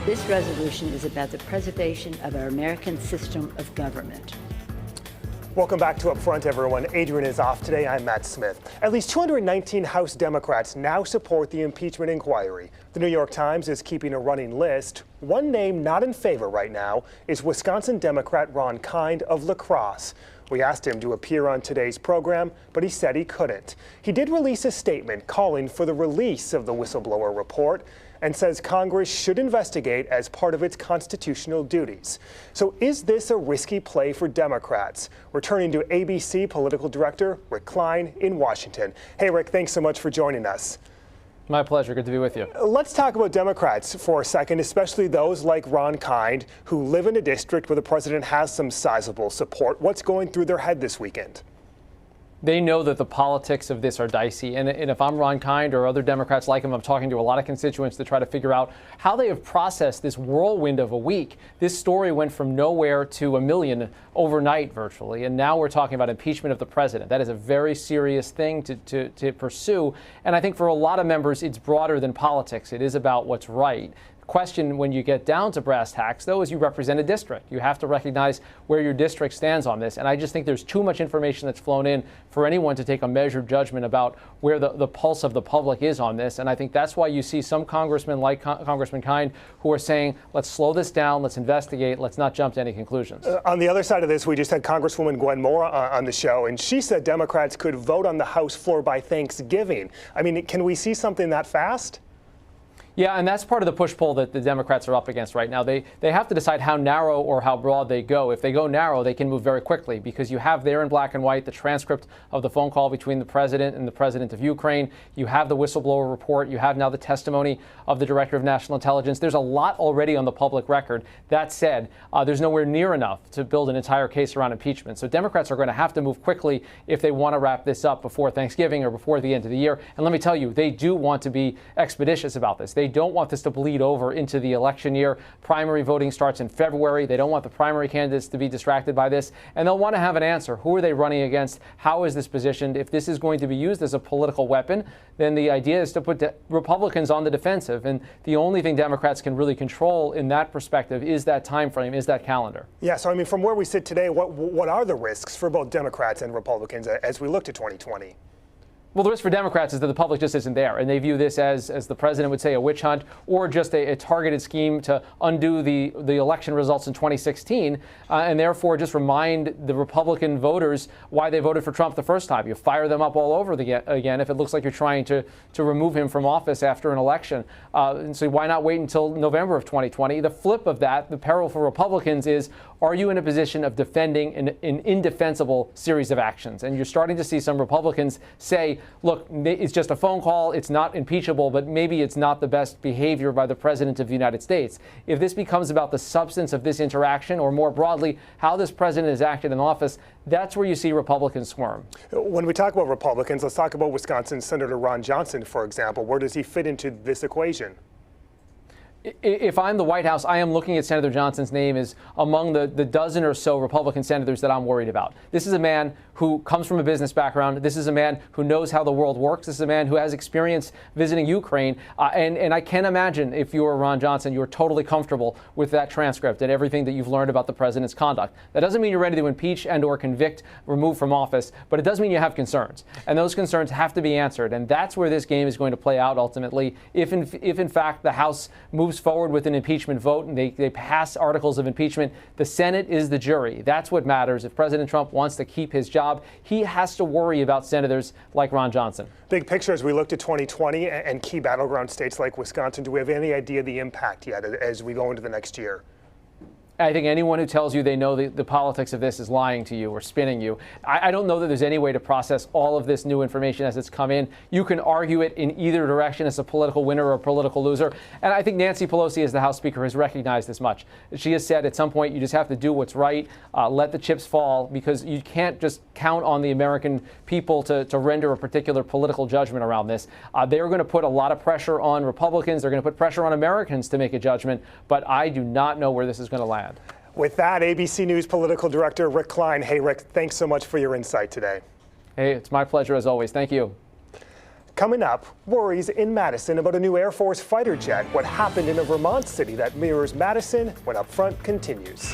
This resolution is about the preservation of our American system of government. Welcome back to Up Front, everyone. Adrian is off today. I'm Matt Smith. At least 219 House Democrats now support the impeachment inquiry. The New York Times is keeping a running list. One name not in favor right now is Wisconsin Democrat Ron Kind of La Crosse. We asked him to appear on today's program, but he said he couldn't. He did release a statement calling for the release of the whistleblower report and says Congress should investigate as part of its constitutional duties. So is this a risky play for Democrats? We're turning to ABC political director Rick Klein in Washington. Hey, Rick, thanks so much for joining us. My pleasure. Good to be with you. Let's talk about Democrats for a second, especially those like Ron Kind, who live in a district where the president has some sizable support. What's going through their head this weekend? They know that the politics of this are dicey. And if I'm Ron Kind or other Democrats like him, I'm talking to a lot of constituents to try to figure out how they have processed this whirlwind of a week. This story went from nowhere to a million overnight virtually. And now we're talking about impeachment of the president. That is a very serious thing to pursue. And I think for a lot of members, it's broader than politics. It is about what's right. Question when you get down to brass tacks, though, is you represent a district. You have to recognize where your district stands on this. And I just think there's too much information that's flown in for anyone to take a measured judgment about where the pulse of the public is on this. And I think that's why you see some congressmen like Congressman Kind who are saying, let's slow this down, let's investigate, let's not jump to any conclusions. On the other side of this, we just had Congresswoman Gwen Moore on the show, and she said Democrats could vote on the House floor by Thanksgiving. I mean, can we see something that fast? Yeah, and that's part of the push-pull that the Democrats are up against right now. They have to decide how narrow or how broad they go. If they go narrow, they can move very quickly because you have there in black and white the transcript of the phone call between the president and the president of Ukraine. You have the whistleblower report. You have now the testimony of the director of national intelligence. There's a lot already on the public record. That said, there's nowhere near enough to build an entire case around impeachment. So Democrats are going to have to move quickly if they want to wrap this up before Thanksgiving or before the end of the year. And let me tell you, they do want to be expeditious about this. They don't want this to bleed over into the election year. Primary voting starts in February. They don't want the primary candidates to be distracted by this. And they'll want to have an answer. Who are they running against? How is this positioned? If this is going to be used as a political weapon, then the idea is to put Republicans on the defensive. And the only thing Democrats can really control in that perspective is that time frame, is that calendar. Yeah, so I mean, from where we sit today, what are the risks for both Democrats and Republicans as we look to 2020? Well, the risk for Democrats is that the public just isn't there, and they view this as the president would say, a witch hunt or just a targeted scheme to undo the election results in 2016, and therefore just remind the Republican voters why they voted for Trump the first time. You fire them up all over again if it looks like you're trying to remove him from office after an election. And so why not wait until November of 2020? The flip of that, the peril for Republicans is, are you in a position of defending an indefensible series of actions? And you're starting to see some Republicans say, look, it's just a phone call. It's not impeachable, but maybe it's not the best behavior by the president of the United States. If this becomes about the substance of this interaction, or more broadly, how this president has acted in office, that's where you see Republicans squirm. When we talk about Republicans, let's talk about Wisconsin Senator Ron Johnson, for example. Where does he fit into this equation? If I'm the White House, I am looking at Senator Johnson's name as among the dozen or so Republican senators that I'm worried about. This is a man who comes from a business background. This is a man who knows how the world works. This is a man who has experience visiting Ukraine. And I can imagine if you're Ron Johnson, you're totally comfortable with that transcript and everything that you've learned about the president's conduct. That doesn't mean you're ready to impeach and or convict, remove from office, but it does mean you have concerns. And those concerns have to be answered. And that's where this game is going to play out ultimately. If in fact the House moves forward with an impeachment vote and they pass articles of impeachment, the Senate is the jury. That's what matters. If President Trump wants to keep his job, he has to worry about senators like Ron Johnson. Big picture as we look to 2020 and key battleground states like Wisconsin, do we have any idea the impact yet as we go into the next year? I think anyone who tells you they know the politics of this is lying to you or spinning you. I don't know that there's any way to process all of this new information as it's come in. You can argue it in either direction as a political winner or a political loser. And I think Nancy Pelosi, as the House Speaker, has recognized this much. She has said at some point you just have to do what's right, let the chips fall, because you can't just count on the American people to render a particular political judgment around this. They're going to put a lot of pressure on Republicans. They're going to put pressure on Americans to make a judgment. But I do not know where this is going to land. With that, ABC News political director Rick Klein. Hey, Rick, thanks so much for your insight today. Hey, it's my pleasure as always. Thank you. Coming up, worries in Madison about a new Air Force fighter jet. What happened in a Vermont city that mirrors Madison when Up Front continues.